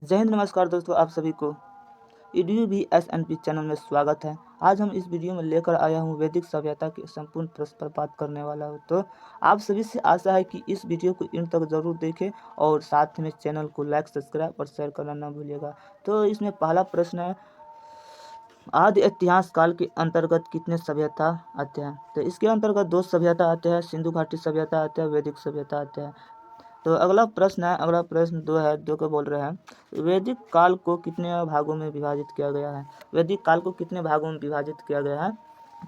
जय हिंद, नमस्कार दोस्तों, आप सभी को EDUBSNP चैनल में स्वागत है। आज हम इस वीडियो में लेकर आया हूँ वैदिक सभ्यता के संपूर्ण प्रश्न पर बात करने वाला हूँ। तो आप सभी से आशा है कि इस वीडियो को इन तक जरूर देखें और साथ में चैनल को लाइक, सब्सक्राइब और शेयर करना ना भूलिएगा। तो इसमें पहला प्रश्न है, आदि इतिहास काल के अंतर्गत कितने सभ्यता आते हैं? तो इसके अंतर्गत 2 सभ्यता आते हैं, सिंधु घाटी सभ्यता आते हैं, वैदिक सभ्यता आते हैं। तो अगला प्रश्न 2 है, 2 को बोल रहे हैं, वैदिक काल को कितने भागों में विभाजित किया गया है? वैदिक काल को कितने भागों में विभाजित किया गया है?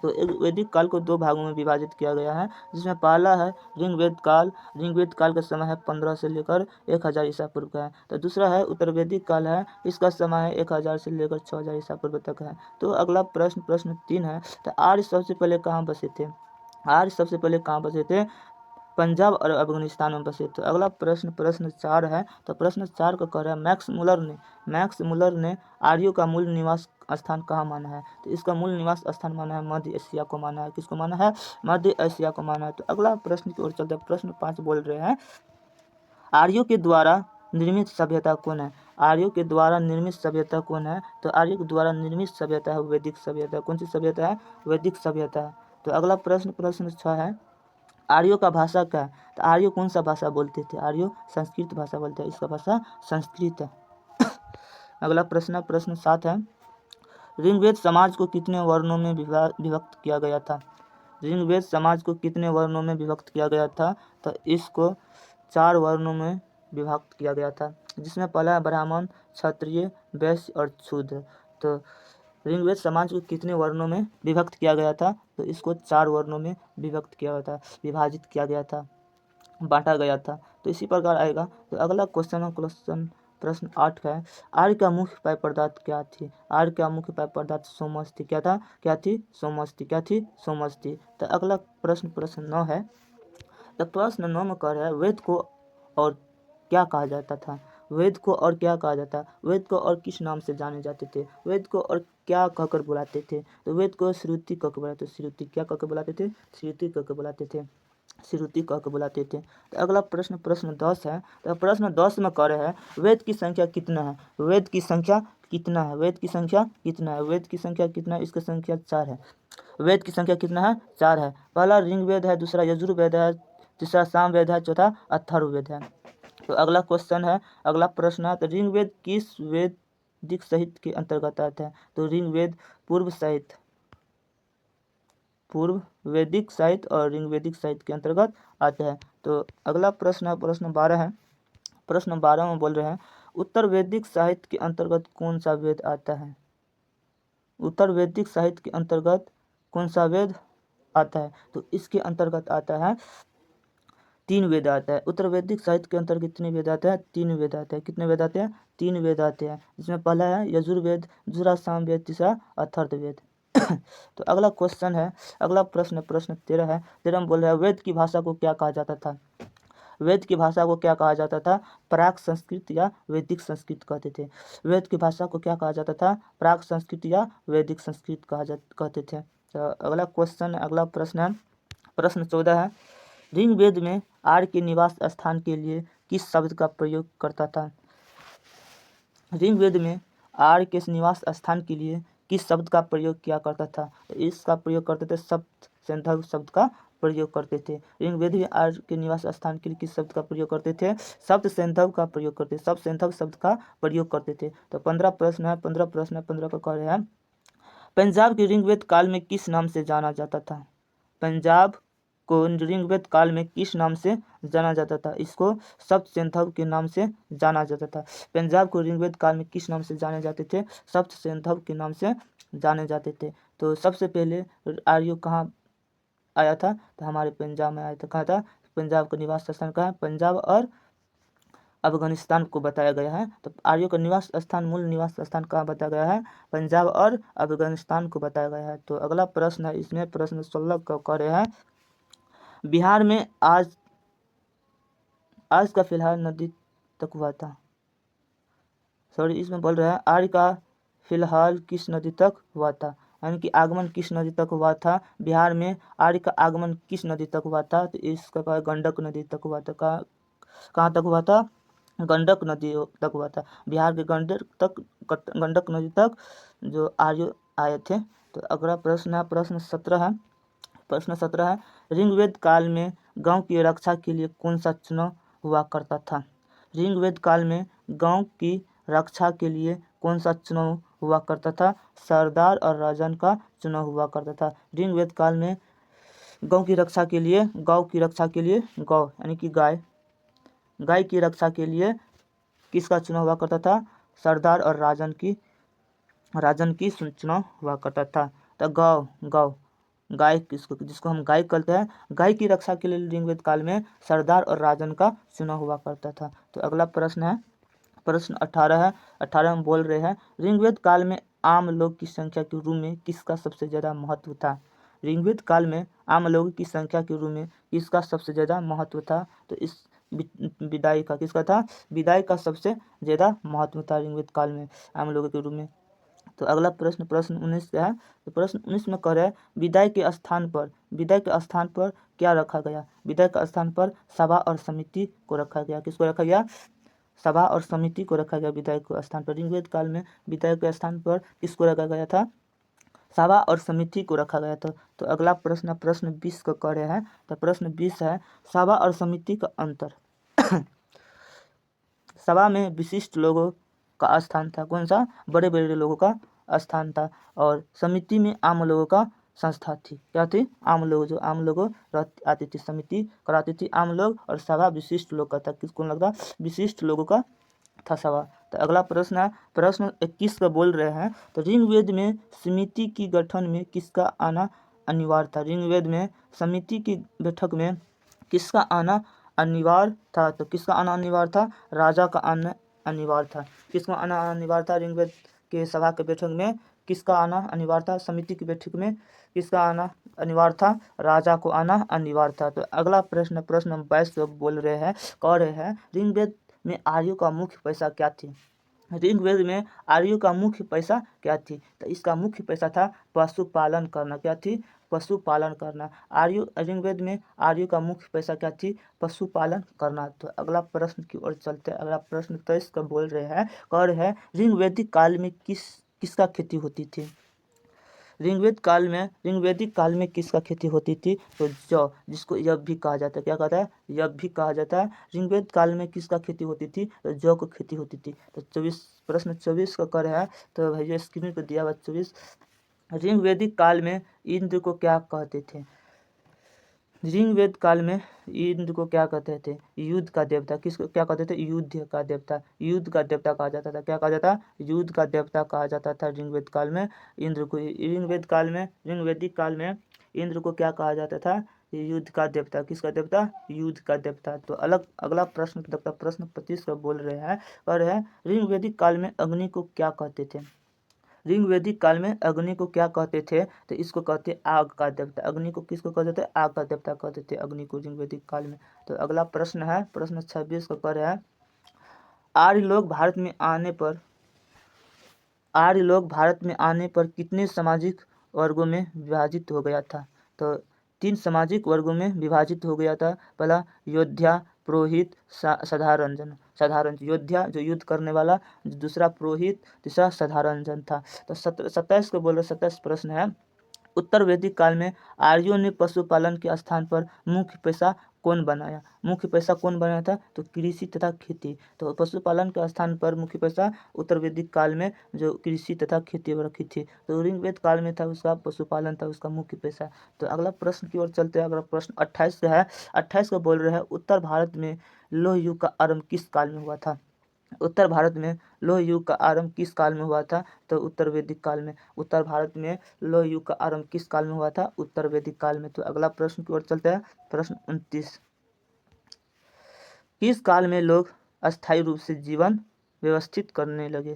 तो वैदिक काल को 2 भागों में विभाजित किया गया है, जिसमें पहला है ऋग्वेद काल। ऋग्वेद काल का समय है 15 से लेकर 1000 ईसा पूर्व का है। तो दूसरा है उत्तर वैदिक काल है, इसका समय है 1000 से लेकर 6000 ईसा पूर्व तक है। तो अगला प्रश्न 3 है, तो आर्य सबसे पहले कहाँ बसे थे? आर्य सबसे पहले कहाँ बसे थे? पंजाब और अफगानिस्तान में बसे। तो अगला प्रश्न 4 है। तो प्रश्न 4 को कह रहा है, मैक्स मुलर ने आर्यों का मूल निवास स्थान कहाँ माना है? तो इसका मूल निवास स्थान माना है मध्य एशिया को माना है। किसको माना है? मध्य एशिया को माना है। तो अगला प्रश्न की ओर चलते हैं। प्रश्न 5 बोल रहे हैं, आर्यों के द्वारा निर्मित सभ्यता कौन है? आर्यों के द्वारा निर्मित सभ्यता कौन है? तो आर्यों के द्वारा निर्मित सभ्यता है वैदिक सभ्यता। कौन सी सभ्यता है? वैदिक सभ्यता है। तो अगला प्रश्न 6 है, आर्यों का भाषा क्या है? तो आर्यों कौन सा भाषा बोलते थे? आर्यों संस्कृत भाषा बोलते हैं, इसका भाषा संस्कृत है। अगला प्रश्न 7 है, ऋग्वेद समाज को कितने वर्णों में विभक्त किया गया था? ऋग्वेद समाज को कितने वर्णों में विभक्त किया गया था? तो इसको 4 वर्णों में विभक्त किया गया था, जिसमें पहला है ब्राह्मण, क्षत्रिय, वैश्य और शूद्र। तो ऋग्वेद समाज को कितने वर्णों में विभक्त किया गया था? तो इसको 4 वर्णों में विभक्त किया गया था, विभाजित किया गया था, बांटा गया था। तो इसी प्रकार आएगा। तो अगला प्रश्न 8 का है, आर्य का मुख्य पेय पदार्थ क्या थी? आर्य का मुख्य पेय पदार्थ सोमस थी। क्या था? क्या थी? सोमस थी। क्या थी? सोमस थी। तो अगला प्रश्न 9 है। तो प्रश्न 9 में कह रहा है, वेद को और क्या कहा जाता था? वेद को और क्या कहा जाता? वेद को और किस नाम से जाने जाते थे? वेद को और क्या कहकर बुलाते थे? तो वेद को श्रुति कहकर बुलाते थे। श्रुति क्या कहकर बुलाते थे? श्रुति कहकर बुलाते थे, श्रुति कहकर बुलाते थे। तो अगला प्रश्न 10 है। तो प्रश्न 10 में कह रहे हैं, वेद की संख्या कितना है? वेद की संख्या कितना है? वेद की संख्या कितना है? वेद की संख्या कितना है? इसकी संख्या 4 है। वेद की संख्या कितना है? 4 है। पहला ऋग्वेद है, दूसरा यजुर्वेद है, तीसरा सामवेद है, चौथा अथर्ववेद है। तो अगला प्रश्न है, तो ऋग्वेद किस वैदिक साहित्य के अंतर्गत आता है? तो ऋग्वेद पूर्व वैदिक साहित्य और ऋग्वेदिक साहित्य के अंतर्गत आता है। तो अगला प्रश्न 12 है। प्रश्न 12 में बोल रहे हैं, उत्तर वैदिक साहित्य के अंतर्गत कौन सा वेद आता है? उत्तर वैदिक साहित्य के अंतर्गत कौन सा वेद आता है? तो इसके अंतर्गत आता है 3 वेद आता है। उत्तर वैदिक साहित्य के अंतर्गत कितने वेद आते हैं? 3 वेद आते हैं। कितने वेद आते हैं? 3 वेद आते हैं, जिसमें पहला है यजुर्वेद, दूसरा सामवेद, तीसरा अथर्ववेद। तो अगला प्रश्न 13 है। 13 में बोल रहा है, वेद की भाषा को क्या कहा जाता था? वेद की भाषा को क्या कहा जाता था? प्राक संस्कृत या वैदिक संस्कृत कहते थे। वेद की भाषा को क्या कहा जाता था? प्राक संस्कृत या वैदिक संस्कृत कहते थे। तो अगला प्रश्न 14 है, ऋग्वेद में आर्य के निवास स्थान के लिए किस शब्द का प्रयोग करता था? ऋग्वेद में आर्य के निवास स्थान के लिए किस शब्द का प्रयोग किया करता था? तो इसका प्रयोग करते थे सप्त सेंधव शब्द का प्रयोग करते थे। ऋग्वेद में आर्य के निवास स्थान के लिए किस शब्द का प्रयोग करते थे? सप्त सेंधव का प्रयोग करते, सप्त सेंधव शब्द का प्रयोग करते थे। तो 15 15 को कह रहे हैं, पंजाब के ऋग्वेद काल में किस नाम से जाना जाता था? पंजाब को ऋग्वेद काल में किस नाम से जाना जाता था? इसको सप्त सेंधव के नाम से जाना जाता था। पंजाब को ऋग्वेद काल में किस नाम से जाने जाते थे? सप्त सेंधव के नाम से जाने जाते थे। तो सबसे पहले आर्य कहाँ आया था? तो हमारे पंजाब में आया था। कहाँ था? पंजाब का निवास स्थान कहाँ है? पंजाब और अफगानिस्तान को बताया गया है। तो आर्यों का मूल निवास स्थान कहाँ बताया गया है? पंजाब और अफगानिस्तान को बताया गया है। तो अगला प्रश्न है, इसमें प्रश्न 16 का कह रहे हैं, बिहार में आज का फिलहाल नदी तक हुआ था। इसमें बोल रहा है, आर्य का फिलहाल किस नदी तक हुआ था? यानी कि आगमन किस नदी तक हुआ था? बिहार में आर्य का आगमन किस नदी तक हुआ था? तो इसका गंडक नदी तक हुआ था। कहाँ तक हुआ था? गंडक नदी तक हुआ था। बिहार के गंडक नदी तक जो आर्य आए थे। तो अगला प्रश्न है, प्रश्न 17 है, ऋग्वेद काल में गांव की रक्षा के लिए कौन सा चुनाव हुआ करता था? ऋग्वेद काल में गांव की रक्षा के लिए कौन सा चुनाव हुआ करता था? सरदार और राजन का चुनाव हुआ करता था। ऋग्वेद काल में गांव की रक्षा के लिए गौ यानी कि गाय की रक्षा के लिए किसका चुनाव हुआ करता था? सरदार और राजन की चुनाव हुआ करता था। तो गाय जिसको हम गाय कहते हैं, गाय की रक्षा के लिए ऋग्वेद काल में सरदार और राजन का चुनाव हुआ करता था। तो अगला प्रश्न है, प्रश्न 18 है। 18 में बोल रहे हैं, ऋग्वेद काल में आम लोग की संख्या के रूप में किसका सबसे ज़्यादा महत्व था? ऋग्वेद काल में आम लोगों की संख्या के रूप में किसका सबसे ज़्यादा महत्व था? तो इस विदाई का किसका था? विदाई का सबसे ज़्यादा महत्व था ऋग्वेद काल में आम लोगों के रूप में। तो अगला प्रश्न 19 का है। तो प्रश्न 19 में कह रहा है, विदाई के स्थान पर क्या रखा गया? विदाई के स्थान पर सभा और समिति को रखा गया। किसको रखा गया? सभा और समिति को रखा गया विदाई के स्थान पर। ऋग्वेद काल में विदाई के स्थान पर किसको रखा गया था? सभा और समिति को रखा गया था। तो अगला प्रश्न 20 का कह रहे हैं। तो प्रश्न 20 है, सभा और समिति का अंतर। सभा में विशिष्ट लोगों का स्थान था। कौन सा? बड़े बड़े लोगों का स्थान था। और समिति में आम लोगों का संस्था थी। क्या थी? आम लोग आती थी। समिति कराती थी आम लोग और सभा विशिष्ट लोग का था। किसको लगता? विशिष्ट लोगों का था सभा। तो अगला प्रश्न है, प्रश्न 21 का बोल रहे हैं, तो ऋग्वेद में समिति की गठन में किसका आना अनिवार्य था? ऋग्वेद में समिति की बैठक में किसका आना अनिवार्य था? तो किसका आना अनिवार्य था? राजा का आना अनिवार्य था। किसका आना अनिवार्य था? ऋग्वेद के सभा के बैठक में किसका आना अनिवार्य था? समिति की बैठक में किसका आना अनिवार्य था? राजा को आना अनिवार्य था। तो अगला प्रश्न 22 बोल रहे हैं, कह रहे हैं, ऋग्वेद में आर्यों का मुख्य पेशा क्या थी? ऋग्वेद में आर्यों का मुख्य पेशा क्या थी? तो इसका मुख्य पेशा था पशुपालन करना। क्या थी? पशुपालन करना। ऋग्वेद में आर्यों का मुख्य पेशा क्या थी? पशुपालन करना। तो अगला प्रश्न की ओर चलते हैं। अगला प्रश्न 23 का बोल रहे हैं, कह रहे हैं, ऋग्वेदिक काल में किसका खेती होती थी? ऋग्वेदिक काल में किसका खेती होती थी? तो जौ, जिसको यज्ञ भी कहा जाता है। क्या कहता है? यज्ञ भी कहा जाता है। ऋग्वेद काल में किसका खेती होती थी? तो जौ को खेती होती थी। तो 24 प्रश्न 24 का कर है। तो भैया स्क्रीन पर दिया हुआ 24, ऋग्वेदिक काल में इंद्र को क्या कहते थे? ऋग्वेद काल में इंद्र को क्या कहते थे? युद्ध का देवता। किसको क्या कहते थे? युद्ध का देवता कहा जाता था। क्या कहा जाता? युद्ध का देवता कहा जाता था ऋग्वेद काल में इंद्र को। ऋग्वेदिक काल में इंद्र को क्या कहा जाता था? युद्ध का देवता। किसका देवता? युद्ध का देवता। तो अगला प्रश्न प्रश्न 25 का बोल रहे हैं, और है, ऋग्वेदिक काल में अग्नि को क्या कहते थे? ऋग्वेदिक काल में अग्नि को क्या कहते थे? तो इसको कहते आग का देवता। अग्नि को किसको कहते थे? आग का देवता कहते थे अग्नि को ऋग्वेदिक काल में। तो अगला प्रश्न है, प्रश्न 26 का कर है, आर्य लोग भारत में आने पर कितने सामाजिक वर्गों में विभाजित हो गया था? तो 3 सामाजिक वर्गों में विभाजित हो गया था। पहला योद्धा, पुरोहित, साधारण योद्धा जो युद्ध करने वाला, दूसरा पुरोहित, तीसरा साधारण जन था। तो 27 को बोल रहे, 27 प्रश्न है, उत्तर वैदिक काल में आर्यों ने पशुपालन के स्थान पर मुख्य पेशा कौन बनाया था? तो कृषि तथा खेती। तो पशुपालन के स्थान पर मुख्य पेशा उत्तर वैदिक काल में जो कृषि तथा खेती रखी थी। तो ऋग्वेद काल में था उसका पशुपालन था उसका मुख्य पेशा। तो अगला प्रश्न की ओर चलते हैं। अगला प्रश्न 28 का है। 28 को बोल रहे हैं, उत्तर भारत में लौह युग का आरंभ किस काल में हुआ था? उत्तर भारत में लौह युग का आरंभ किस काल में हुआ था? तो उत्तर वैदिक काल में। उत्तर भारत में लौह युग का आरंभ किस काल में हुआ था? उत्तर वैदिक काल में। तो अगला प्रश्न की ओर चलते हैं। प्रश्न 29, किस काल में लोग अस्थायी रूप से जीवन व्यवस्थित करने लगे?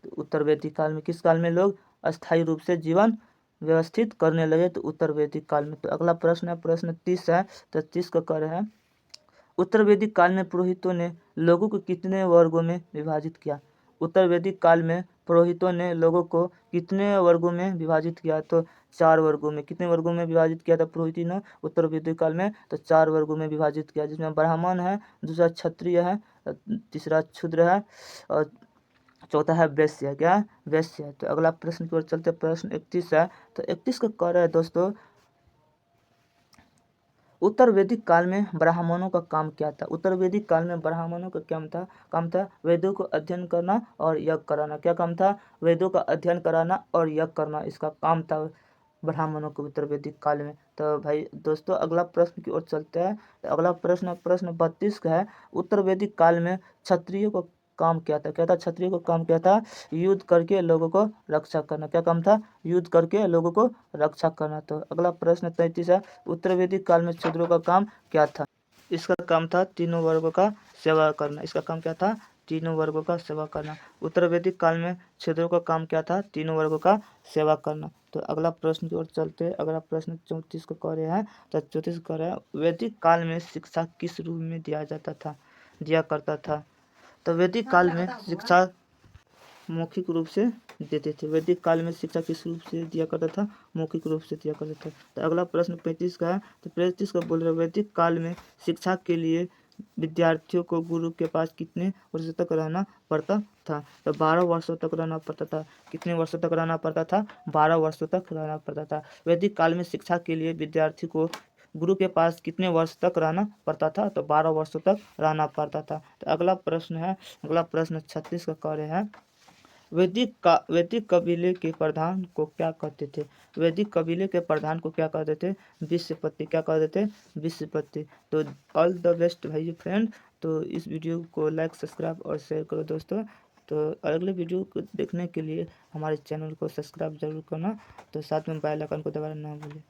तो उत्तर वैदिक काल में। किस काल में लोग अस्थायी रूप से जीवन व्यवस्थित करने लगे? तो उत्तर वैदिक काल में। तो अगला प्रश्न है, प्रश्न 30 है। तो 30 का कर है, उत्तर वैदिक काल में पुरोहितों ने लोगों को कितने वर्गों में विभाजित किया? उत्तर वैदिक काल में पुरोहितों ने लोगों को कितने वर्गों में विभाजित किया? तो 4 वर्गों में। कितने वर्गों में विभाजित किया था पुरोहितों ने उत्तर वैदिक काल में? तो 4 वर्गों में विभाजित किया, जिसमें ब्राह्मण है, दूसरा क्षत्रिय है, तीसरा क्षुद्र है और चौथा है वैश्य। क्या है? वैश्य है। तो अगला प्रश्न की ओर चलते, प्रश्न 31 है। तो 31 का कह रहा है दोस्तों, उत्तर वैदिक काल में ब्राह्मणों का काम क्या था? उत्तर वैदिक काल में ब्राह्मणों का क्या था? काम था वेदों को अध्ययन करना और यज्ञ कराना। क्या काम था? वेदों का अध्ययन कराना और यज्ञ करना, इसका काम था ब्राह्मणों को उत्तर वैदिक काल में। तो भाई दोस्तों अगला प्रश्न की ओर चलते हैं। तो अगला प्रश्न 32 का है। उत्तर वैदिक काल में क्षत्रियों को काम क्या था? क्या था? क्षत्रिय को काम क्या था? युद्ध करके लोगों को रक्षा करना। क्या काम था? युद्ध करके लोगों को रक्षा करना। तो अगला प्रश्न 33 है। उत्तर वैदिक काल में शूद्रों का काम क्या था? इसका काम था तीनों वर्गों का सेवा करना। इसका काम क्या था? तीनों वर्गों का सेवा करना। उत्तर वैदिक काल में शूद्रों का काम क्या था? तीनों वर्गों का सेवा करना। तो अगला प्रश्न की ओर चलते हैं। अगला प्रश्न 34 को कह रहे हैं। तो 34 कह रहे हैं, वैदिक काल में शिक्षा किस रूप में दिया करता था? तो वैदिक काल में शिक्षा मौखिक रूप से देते थे। वैदिक काल में शिक्षा किस रूप से दिया करता था? मौखिक रूप से दिया करता था। तो अगला प्रश्न 35 का है। तो 35 का बोल रहे, वैदिक काल में शिक्षा के लिए विद्यार्थियों को गुरु के पास कितने वर्षों तक रहना पड़ता था? तो 12 वर्षों तक रहना पड़ता था। कितने वर्षों तक रहना पड़ता था? 12 वर्षों तक रहना पड़ता था। वैदिक काल में शिक्षा के लिए विद्यार्थी को गुरु के पास कितने वर्ष तक रहना पड़ता था? तो 12 वर्षों तक रहना पड़ता था। तो अगला प्रश्न है, अगला प्रश्न 36 का कार्य है। वैदिक कबीले के प्रधान को क्या कहते थे? वैदिक कबीले के प्रधान को क्या कहते थे? विश्वपति। क्या कहते थे? विश्वपति। तो ऑल द बेस्ट भाई फ्रेंड। तो इस वीडियो को लाइक, सब्सक्राइब और शेयर करो दोस्तों। तो अगले वीडियो को देखने के लिए हमारे चैनल को सब्सक्राइब जरूर करना। तो साथ में बेल आइकन को दबाना ना भूलें।